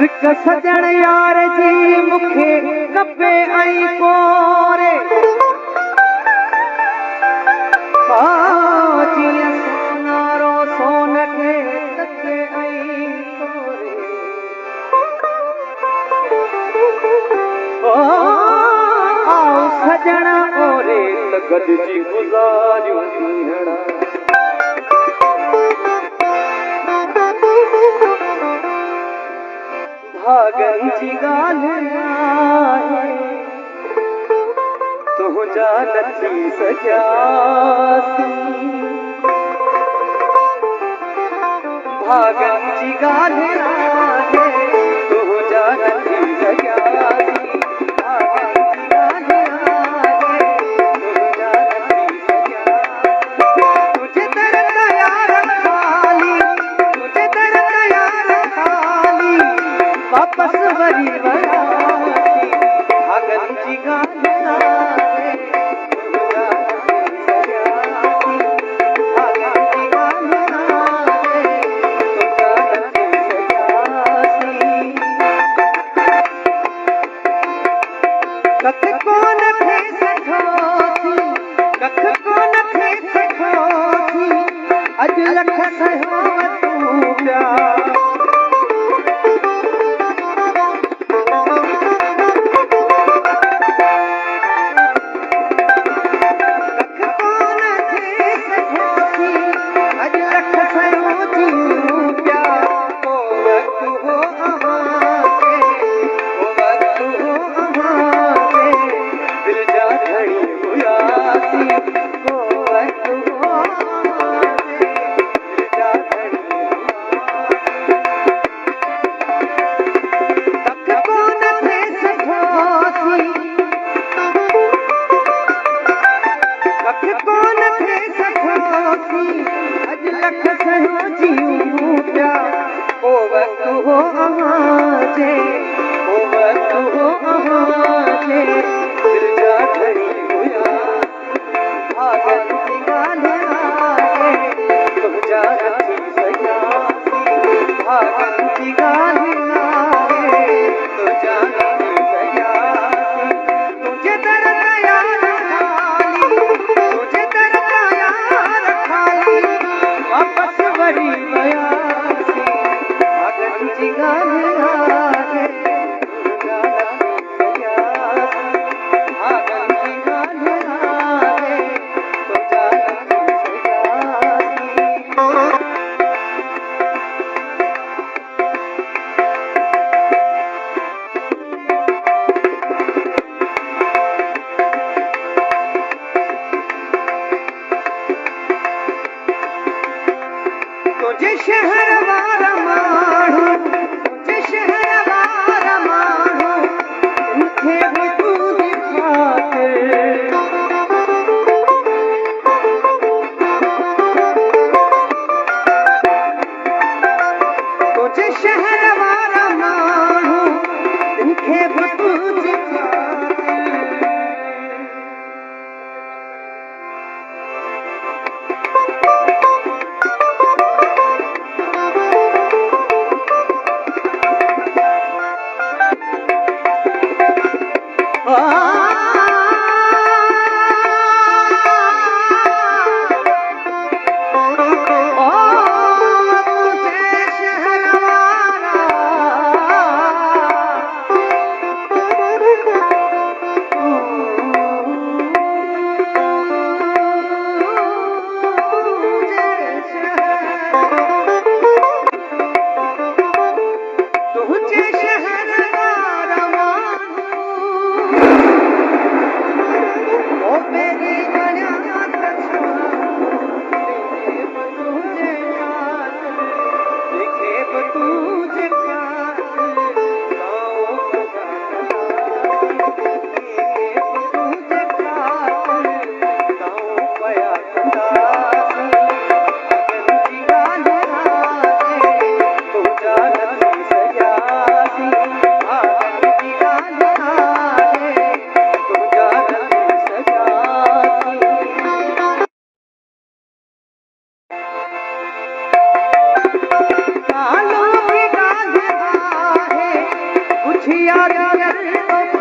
सिक सजण यार जी मूंखे खपे ऐं कोरे जीअं सोनारो सोन खे तके ऐं कोरे आओ सजण ओरे त गॾिजी गुज़ारियूं ॾींहं भागन जी ॻाल्हि आहे तुंहिंजा नथी सघियासीं भागन जी ॻाल्हि आहे तुंहिंजा नथी सघियासीं भागन जी ॻाल्हि आहे तुंहिंजा नथी सघियासीं तुझे दर ते यार खाली तुझे दर ते यार खाली वापस वरी वयासी भागन जी ॻाल्हि आहे तुंहिंजा नथी सघियासीं भागन जी ॻाल्हि आहे तुंहिंजा नथी सघियासीं कख कोन थे सघोसीं कख कोन थे सघोसीं अॼु लख सहियो तूं प्यार अगर तो